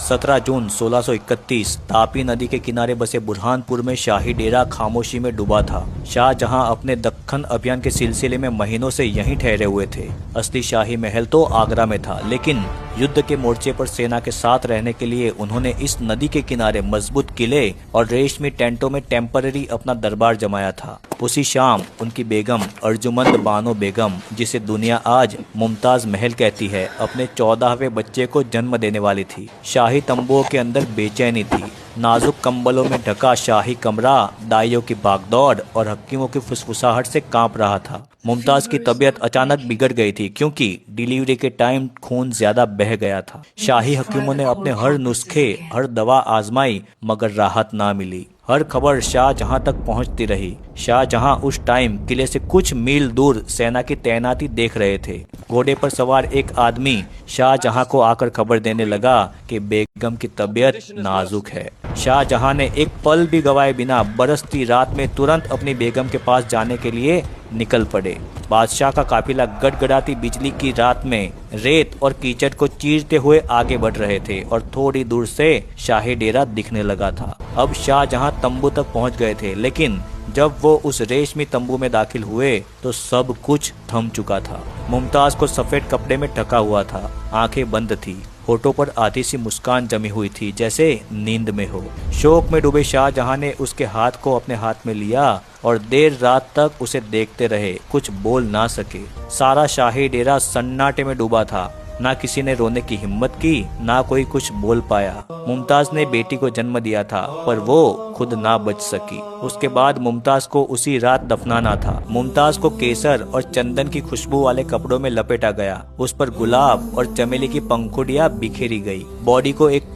17 जून 1631 तापी नदी के किनारे बसे बुरहानपुर में शाही डेरा खामोशी में डूबा था। शाहजहां अपने दक्खन अभियान के सिलसिले में महीनों से यहीं ठहरे हुए थे। असली शाही महल तो आगरा में था, लेकिन युद्ध के मोर्चे पर सेना के साथ रहने के लिए उन्होंने इस नदी के किनारे मजबूत किले और रेशमी टेंटों में टेम्पररी अपना दरबार जमाया था। उसी शाम उनकी बेगम अर्जुमंद बानो बेगम, जिसे दुनिया आज मुमताज महल कहती है, अपने 14वें बच्चे को जन्म देने वाली थी। शाही तंबुओं के अंदर बेचैनी थी। नाजुक कंबलों में ढका शाही कमरा दाइयों की भागदौड़ और हकीमों की फुसफुसाहट से कांप रहा था। मुमताज की तबीयत अचानक बिगड़ गई थी क्योंकि डिलीवरी के टाइम खून ज्यादा बह गया था। शाही हकीमों ने अपने हर नुस्खे, हर दवा आजमाई, मगर राहत ना मिली। हर खबर शाहजहां तक पहुंचती रही। शाहजहां उस टाइम किले से कुछ मील दूर सेना की तैनाती देख रहे थे। घोड़े पर सवार एक आदमी शाहजहां को आकर खबर देने लगा कि बेगम की तबीयत नाजुक है। शाहजहां ने एक पल भी गवाए बिना बरसती रात में तुरंत अपनी बेगम के पास जाने के लिए निकल पड़े। बादशाह का काफिला गड़गड़ाती बिजली की रात में रेत और कीचड़ को चीरते हुए आगे बढ़ रहे थे और थोड़ी दूर से शाही डेरा दिखने लगा था। अब शाहजहां तंबू तक पहुंच गए थे, लेकिन जब वो उस रेशमी तंबू में दाखिल हुए तो सब कुछ थम चुका था। मुमताज को सफेद कपड़े में ढका हुआ था, आंखें बंद थी, होठों पर आधी सी मुस्कान जमी हुई थी जैसे नींद में हो। शोक में डूबे शाहजहां ने उसके हाथ को अपने हाथ में लिया और देर रात तक उसे देखते रहे, कुछ बोल ना सके। सारा शाही डेरा सन्नाटे में डूबा था। ना किसी ने रोने की हिम्मत की, ना कोई कुछ बोल पाया। मुमताज ने बेटी को जन्म दिया था, पर वो खुद ना बच सकी। उसके बाद मुमताज को उसी रात दफनाना था। मुमताज को केसर और चंदन की खुशबू वाले कपड़ों में लपेटा गया। उस पर गुलाब और चमेली की पंखुड़ियां बिखेरी गई। बॉडी को एक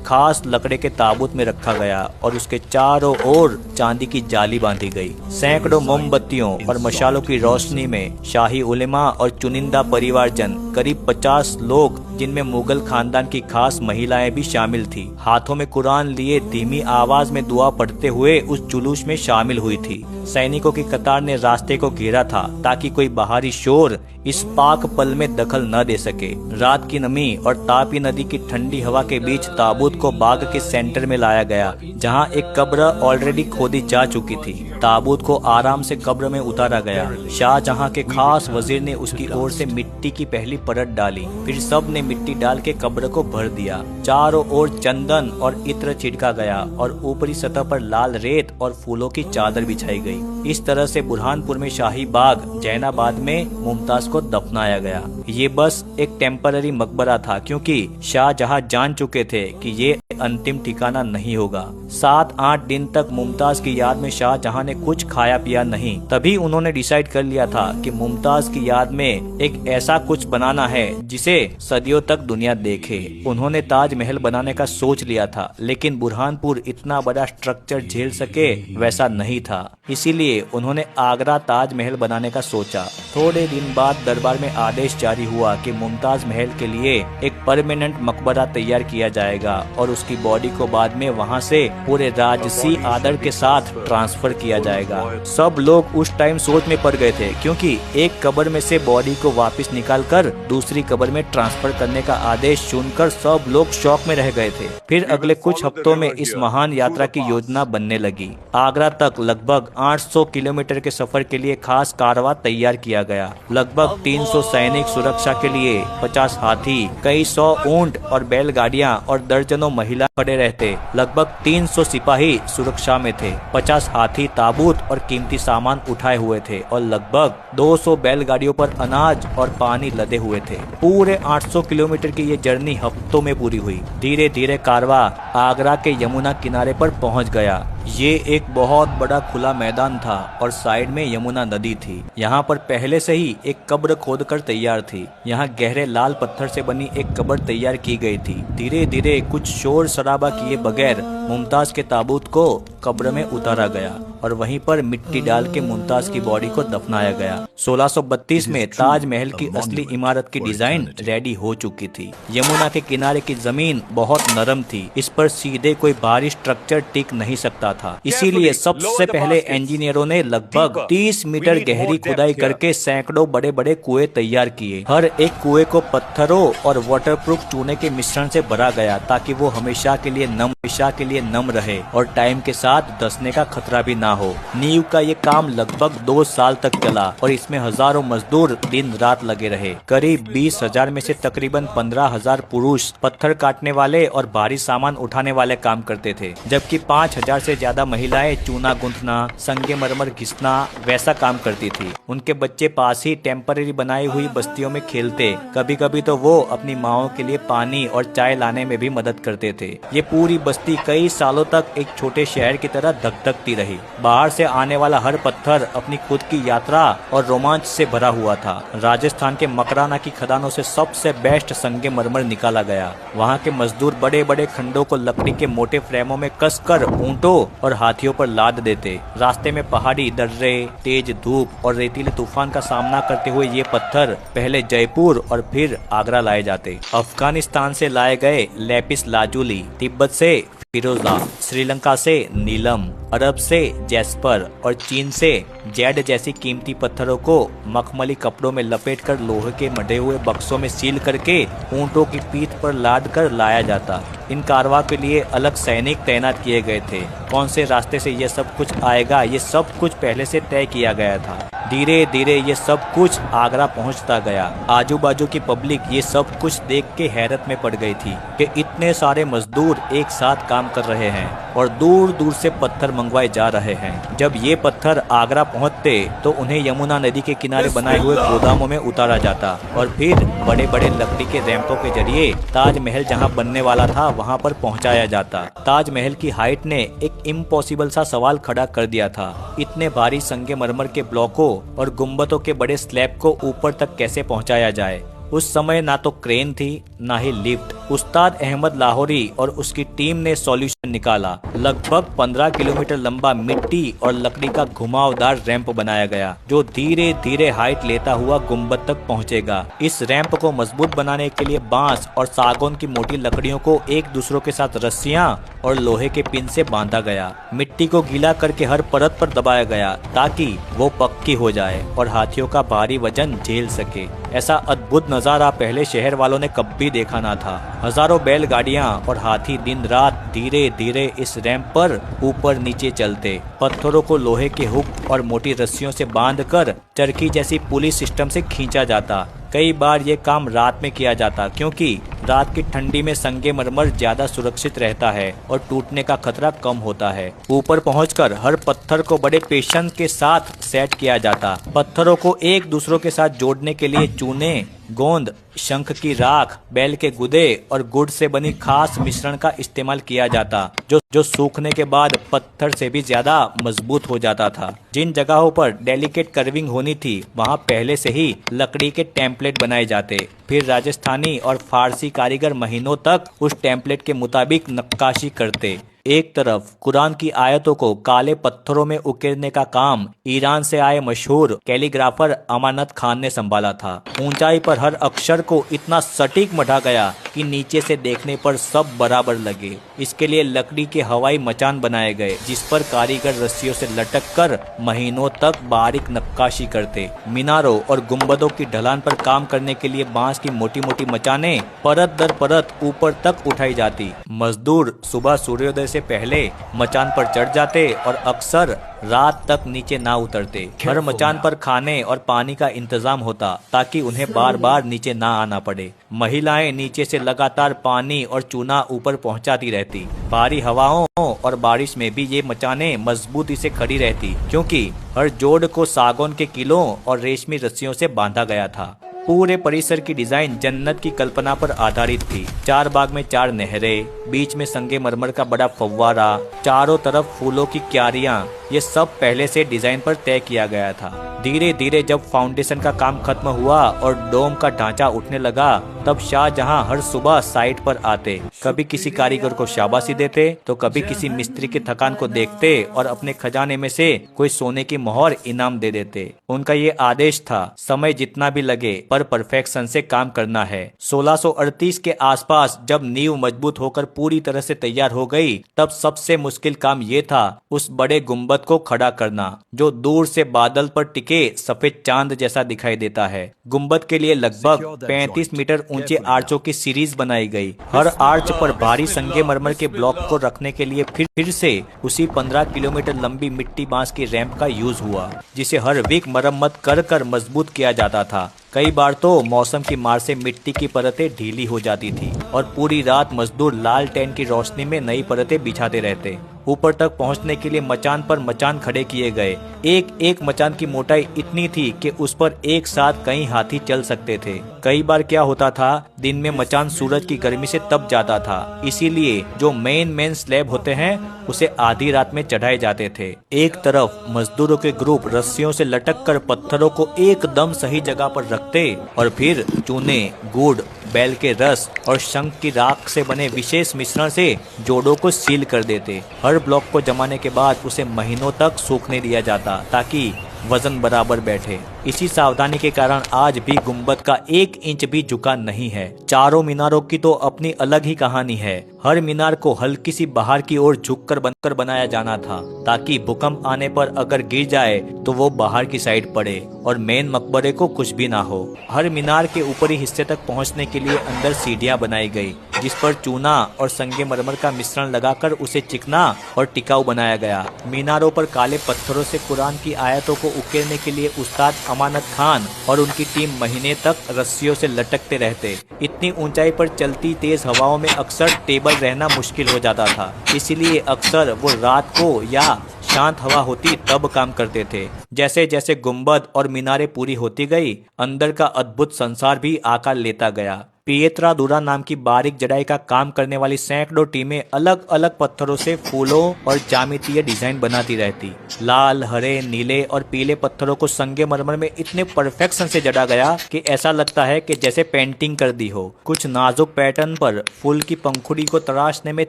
खास लकड़े के ताबूत में रखा गया और उसके चारों ओर चांदी की जाली बांधी गई। सैकड़ों मोमबत्तियों और मशालों की रोशनी में शाही उलेमा और चुनिंदा परिवारजन, करीब 50 लोग, जिनमें मुगल खानदान की खास महिलाएं भी शामिल थी, हाथों में कुरान लिए धीमी आवाज में दुआ पढ़ते हुए उस जुलूस में शामिल हुई थी। सैनिकों की कतार ने रास्ते को घेरा था ताकि कोई बाहरी शोर इस पाक पल में दखल न दे सके। रात की नमी और तापी नदी की ठंडी हवा के बीच ताबूत को बाग के सेंटर में लाया गया, जहां एक कब्र ऑलरेडी खोदी जा चुकी थी। ताबूत को आराम से कब्र में उतारा गया। शाहजहां के खास वजीर ने उसकी ओर से मिट्टी की पहली परत डाली, फिर सब ने मिट्टी डाल के कब्र को भर दिया। चारों ओर चंदन और इत्र छिड़का गया और ऊपरी सतह पर लाल रेत और फूलों की चादर बिछाई गई। इस तरह से बुरहानपुर में शाही बाग जैनाबाद में मुमताज को दफनाया गया। ये बस एक टेम्पररी मकबरा था, क्योंकि शाहजहां जान चुके थे कि ये अंतिम ठिकाना नहीं होगा। 7-8 दिन तक मुमताज की याद में शाहजहां ने कुछ खाया पिया नहीं। तभी उन्होंने डिसाइड कर लिया था कि मुमताज की याद में एक ऐसा कुछ बनाना है जिसे सदियों तक दुनिया देखे। उन्होंने ताजमहल बनाने का सोच लिया था, लेकिन बुरहानपुर इतना बड़ा स्ट्रक्चर झेल सके वैसा नहीं था। इसीलिए उन्होंने आगरा ताजमहल बनाने का सोचा। थोड़े दिन बाद दरबार में आदेश जारी हुआ कि मुमताज महल के लिए एक परमानेंट मकबरा तैयार किया जाएगा और उसकी बॉडी को बाद में वहां से पूरे राजसी आदर के साथ ट्रांसफर किया जाएगा। सब लोग उस टाइम सोच में पड़ गए थे, क्योंकि एक कब्र में से बॉडी को वापस निकालकर दूसरी कब्र में ट्रांसफर करने का आदेश सुनकर सब लोग शॉक में रह गए थे। फिर अगले कुछ हफ्तों में इस महान यात्रा की योजना बनने लगी। आगरा तक लगभग 800 किलोमीटर के सफर के लिए खास कारवां तैयार किया गया। लगभग 300 सैनिक सुरक्षा के लिए, 50 हाथी, कई 100 ऊंट और बैलगाड़ियां और दर्जनों महिला खड़े रहते। लगभग 300 सिपाही सुरक्षा में थे। 50 हाथी ताबूत और कीमती सामान उठाए हुए थे और लगभग 200 बैलगाड़ियों पर अनाज और पानी लदे हुए थे। पूरे 800 किलोमीटर की ये जर्नी हफ्तों में पूरी हुई। धीरे धीरे कारवां आगरा के यमुना किनारे पर पहुंच गया। ये एक बहुत बड़ा खुला मैदान था और साइड में यमुना नदी थी। यहाँ पर पहले से ही एक कब्र खोदकर तैयार थी। यहाँ गहरे लाल पत्थर से बनी एक कब्र तैयार की गई थी। धीरे धीरे कुछ शोर शराबा किए बगैर मुमताज के ताबूत को कब्र में उतारा गया। और वहीं पर मिट्टी डाल के मुमताज की बॉडी को दफनाया गया। 1632 में ताजमहल की असली इमारत की डिजाइन रेडी हो चुकी थी। यमुना के किनारे की जमीन बहुत नरम थी, इस पर सीधे कोई भारी स्ट्रक्चर टिक नहीं सकता था। इसीलिए सबसे पहले इंजीनियरों ने लगभग 30 मीटर गहरी खुदाई करके सैकड़ों बड़े बड़े कुएं तैयार किए। हर एक कुएं को पत्थरों और वाटरप्रूफ चूने के मिश्रण से भरा गया ताकि वो हमेशा के लिए नम रहे और टाइम के साथ धंसने का खतरा भी ना हो। नींव का ये काम लगभग 2 साल तक चला और इसमें हजारों मजदूर दिन रात लगे रहे। करीब 20,000 में से तकरीबन 15,000 पुरुष पत्थर काटने वाले और भारी सामान उठाने वाले काम करते थे, जबकि 5,000 से ज्यादा महिलाएं चूना गूंथना, संगमरमर घिसना वैसा काम करती थी। उनके बच्चे पास ही टेम्पररी बनाई हुई बस्तियों में खेलते। कभी कभी तो वो अपनी माओ के लिए पानी और चाय लाने में भी मदद करते थे। ये पूरी बस्ती कई सालों तक एक छोटे शहर की तरह धकधकती रही। बाहर से आने वाला हर पत्थर अपनी खुद की यात्रा और रोमांच से भरा हुआ था। राजस्थान के मकराना की खदानों से सबसे बेस्ट संगमरमर निकाला गया। वहाँ के मजदूर बड़े बड़े खंडों को लकड़ी के मोटे फ्रेमों में कसकर ऊंटों और हाथियों पर लाद देते। रास्ते में पहाड़ी दर्रे, तेज धूप और रेतीले तूफान का सामना करते हुए ये पत्थर पहले जयपुर और फिर आगरा लाए जाते। अफगानिस्तान से लाए गए लेपिस लाजुली, तिब्बत से फिरोजा, श्रीलंका से नीलम, अरब से जैस्पर और चीन से जेड जैसी कीमती पत्थरों को मखमली कपड़ों में लपेटकर लोहे के मढ़े हुए बक्सों में सील करके ऊंटों की पीठ पर लाद कर लाया जाता। इन कारवां के लिए अलग सैनिक तैनात किए गए थे। कौन से रास्ते से ये सब कुछ आएगा, ये सब कुछ पहले से तय किया गया था। धीरे धीरे ये सब कुछ आगरा पहुंचता गया। आजू बाजू की पब्लिक ये सब कुछ देख के हैरत में पड़ गई थी कि इतने सारे मजदूर एक साथ काम कर रहे हैं और दूर दूर से पत्थर मंगवाए जा रहे हैं। जब ये पत्थर आगरा पहुंचते तो उन्हें यमुना नदी के किनारे बनाए हुए गोदामों में उतारा जाता और फिर बड़े बड़े लकड़ी के रैंपों के जरिए ताजमहल जहां बनने वाला था वहां पर पहुंचाया जाता। ताजमहल की हाइट ने एक इम्पॉसिबल सा सवाल खड़ा कर दिया था। इतने भारी संगमरमर के ब्लॉकों और गुम्बदों के बड़े स्लैब को ऊपर तक कैसे पहुंचाया जाए। उस समय ना तो क्रेन थी ना ही लिफ्ट। उस्ताद अहमद लाहौरी और उसकी टीम ने सॉल्यूशन निकाला। लगभग 15 किलोमीटर लंबा मिट्टी और लकड़ी का घुमावदार रैंप बनाया गया जो धीरे धीरे हाइट लेता हुआ गुम्बद तक पहुंचेगा। इस रैंप को मजबूत बनाने के लिए बांस और सागौन की मोटी लकड़ियों को एक दूसरों के साथ रस्सियां और लोहे के पिन से बांधा गया। मिट्टी को गीला करके हर परत पर दबाया गया ताकि वो पक्की हो जाए और हाथियों का भारी वजन झेल सके। ऐसा अद्भुत नजारा पहले शहर वालों ने कभी देखा ना था। हजारों बैलगाड़ियां और हाथी दिन रात धीरे धीरे इस रैंप पर ऊपर नीचे चलते। पत्थरों को लोहे के हुक और मोटी रस्सियों से बांधकर चरखी जैसी पुली सिस्टम से खींचा जाता। कई बार ये काम रात में किया जाता क्योंकि रात की ठंडी में संगमरमर ज्यादा सुरक्षित रहता है और टूटने का खतरा कम होता है। ऊपर पहुंचकर हर पत्थर को बड़े पेशेंस के साथ सेट किया जाता। पत्थरों को एक दूसरों के साथ जोड़ने के लिए चूने, गोंद, शंख की राख, बैल के गुदे और गुड़ से बनी खास मिश्रण का इस्तेमाल किया जाता जो सूखने के बाद पत्थर से भी ज्यादा मजबूत हो जाता था। जिन जगहों पर डेलिकेट कर्विंग होनी थी वहां पहले से ही लकड़ी के टेम्पलेट बनाए जाते। फिर राजस्थानी और फारसी कारीगर महीनों तक उस टेम्पलेट के मुताबिक नक्काशी करते। एक तरफ कुरान की आयतों को काले पत्थरों में उकेरने का काम ईरान से आए मशहूर कैलीग्राफर अमानत खान ने संभाला था। ऊंचाई पर हर अक्षर को इतना सटीक मढ़ा गया कि नीचे से देखने पर सब बराबर लगे। इसके लिए लकड़ी के हवाई मचान बनाए गए जिस पर कारीगर रस्सियों से लटक कर महीनों तक बारीक नक्काशी करते। मीनारों और गुम्बदों की ढलान पर काम करने के लिए बांस की मोटी मोटी मचाने परत दर परत ऊपर तक उठाई जाती। मजदूर सुबह सूर्योदय से पहले मचान पर चढ़ जाते और अक्सर रात तक नीचे ना उतरते। हर मचान पर खाने और पानी का इंतजाम होता ताकि उन्हें बार बार नीचे ना आना पड़े। महिलाएं नीचे से लगातार पानी और चूना ऊपर पहुंचाती रहती। भारी हवाओं और बारिश में भी ये मचाने मजबूती से खड़ी रहती क्योंकि हर जोड़ को सागौन के किलों और रेशमी रस्सियों से बांधा गया था। पूरे परिसर की डिजाइन जन्नत की कल्पना पर आधारित थी। 4 बाग में 4 नहरें, बीच में संगमरमर का बड़ा फव्वारा, चारों तरफ फूलों की क्यारियां। ये सब पहले से डिजाइन पर तय किया गया था। धीरे धीरे जब फाउंडेशन का काम खत्म हुआ और डोम का ढांचा उठने लगा, तब शाहजहां हर सुबह साइट पर आते, कभी किसी कारीगर को शाबाशी देते तो कभी किसी मिस्त्री की थकान को देखते और अपने खजाने में से कोई सोने की मोहर इनाम दे देते। उनका ये आदेश था, समय जितना भी लगे पर परफेक्शन से काम करना है। 1638 के आसपास जब नींव मजबूत होकर पूरी तरह से तैयार हो गई, तब सबसे मुश्किल काम ये था उस बड़े गुंबद को खड़ा करना, जो दूर से बादल पर टिके सफेद चांद जैसा दिखाई देता है। गुंबद के लिए लगभग 35 मीटर ऊंचे आर्चों की सीरीज बनाई गई। हर आर्च पर भारी संगमरमर के ब्लॉक को रखने के लिए फिर से उसी 15 किलोमीटर लंबी मिट्टी बांस की रैंप का यूज हुआ, जिसे हर वीक मरम्मत कर कर मजबूत किया जाता था। कई बार तो मौसम की मार से मिट्टी की परतें ढीली हो जाती थी और पूरी रात मजदूर लाल टेन की रोशनी में नई परतें बिछाते रहते। ऊपर तक पहुंचने के लिए मचान पर मचान खड़े किए गए। एक एक मचान की मोटाई इतनी थी कि उस पर एक साथ कई हाथी चल सकते थे। कई बार क्या होता था, दिन में मचान सूरज की गर्मी से तप जाता था, इसीलिए जो मेन स्लैब होते हैं उसे आधी रात में चढ़ाए जाते थे। एक तरफ मजदूरों के ग्रुप रस्सियों से लटक कर पत्थरों को एकदम सही जगह पर रखते और फिर चूने, गुड़, बैल के रस और शंख की राख से बने विशेष मिश्रण से जोड़ों को सील कर देते। हर ब्लॉक को जमाने के बाद उसे महीनों तक सूखने दिया जाता ताकि वजन बराबर बैठे। इसी सावधानी के कारण आज भी गुंबद का 1 इंच भी झुका नहीं है। चारों मीनारों की तो अपनी अलग ही कहानी है। हर मीनार को हल्की सी बाहर की ओर झुककर बनकर बनाया जाना था, ताकि भूकंप आने पर अगर गिर जाए तो वो बाहर की साइड पड़े और मेन मकबरे को कुछ भी ना हो। हर मीनार के ऊपरी हिस्से तक पहुंचने के लिए अंदर सीढ़ियां बनाई गई, जिस पर चूना और संगमरमर का मिश्रण लगाकर उसे चिकना और टिकाऊ बनाया गया। मीनारों पर काले पत्थरों से कुरान की आयतों को उकेरने के लिए उस्ताद अमानत खान और उनकी टीम महीने तक रस्सियों से लटकते रहते। इतनी ऊंचाई पर चलती तेज हवाओं में अक्सर टेबल रहना मुश्किल हो जाता था, इसीलिए अक्सर वो रात को या शांत हवा होती तब काम करते थे। जैसे जैसे गुंबद और मीनारें पूरी होती गई, अंदर का अद्भुत संसार भी आकार लेता गया। पिएत्रादुरा नाम की बारीक जड़ाई का काम करने वाली सैकड़ों टीमें अलग अलग पत्थरों से फूलों और ज्यामितीय डिजाइन बनाती रहती। लाल, हरे, नीले और पीले पत्थरों को संगमरमर में इतने परफेक्शन से जड़ा गया कि ऐसा लगता है कि जैसे पेंटिंग कर दी हो। कुछ नाजुक पैटर्न पर फूल की पंखुड़ी को तराशने में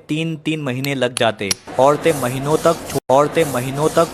3-3 महीने लग जाते। औरतें महीनों तक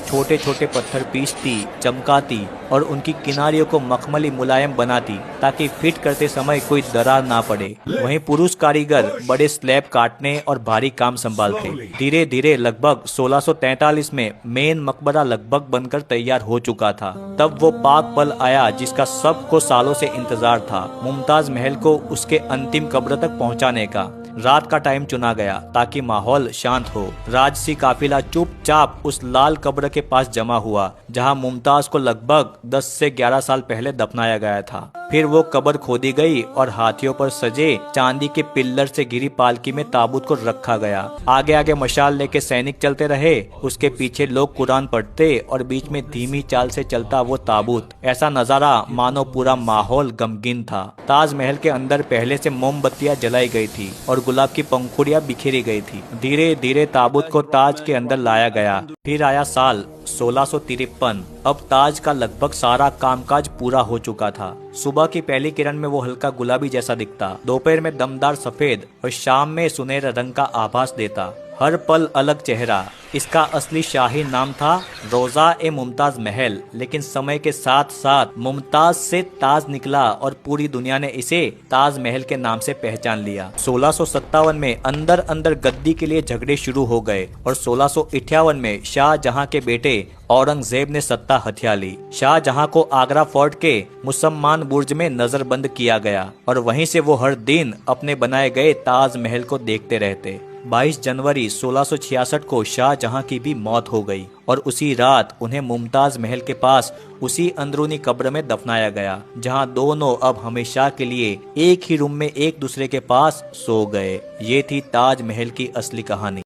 छोटे छोटे पत्थर पीसती, चमकाती और उनकी किनारियों को मखमली मुलायम बनाती, ताकि फिट करते समय कोई दरार ना पड़े। वहीं पुरुष कारीगर बड़े स्लैब काटने और भारी काम संभालते। धीरे धीरे लगभग 1643 में मेन मकबरा लगभग बनकर तैयार हो चुका था। तब वो पाक पल आया जिसका सबको सालों से इंतजार था, मुमताज महल को उसके अंतिम कब्र तक पहुंचाने का। रात का टाइम चुना गया ताकि माहौल शांत हो। राजसी काफिला चुपचाप उस लाल कब्र के पास जमा हुआ, जहां मुमताज को लगभग 10 से 11 साल पहले दफनाया गया था। फिर वो कब्र खोदी गई और हाथियों पर सजे चांदी के पिल्लर से घिरी पालकी में ताबूत को रखा गया। आगे आगे मशाल लेके सैनिक चलते रहे, उसके पीछे लोग कुरान पढ़ते और बीच में धीमी चाल से चलता वो ताबूत। ऐसा नजारा मानो पूरा माहौल गमगीन था। ताजमहल के अंदर पहले से मोमबत्तियां जलाई गई थी और गुलाब की पंखुड़ियां बिखेरी गई थी। धीरे धीरे ताबूत को ताज के अंदर लाया गया। फिर आया साल 1653। अब ताज का लगभग सारा कामकाज पूरा हो चुका था। सुबह की पहली किरण में वो हल्का गुलाबी जैसा दिखता, दोपहर में दमदार सफेद और शाम में सुनहरे रंग का आभास देता। हर पल अलग चेहरा। इसका असली शाही नाम था रोजा ए मुमताज महल, लेकिन समय के साथ साथ मुमताज से ताज निकला और पूरी दुनिया ने इसे ताज महल के नाम से पहचान लिया। 1657 में अंदर अंदर गद्दी के लिए झगड़े शुरू हो गए और 1658 में शाहजहां के बेटे औरंगजेब ने सत्ता हथिया ली। शाहजहां को आगरा फोर्ट के मुसम्मान बुर्ज में नजरबंद किया गया और वहीं से वो हर दिन अपने बनाए गए ताज महल को देखते रहते। 22 जनवरी 1666 को शाहजहां की भी मौत हो गई और उसी रात उन्हें मुमताज महल के पास उसी अंदरूनी कब्र में दफनाया गया, जहां दोनों अब हमेशा के लिए एक ही रूम में एक दूसरे के पास सो गए। ये थी ताज महल की असली कहानी।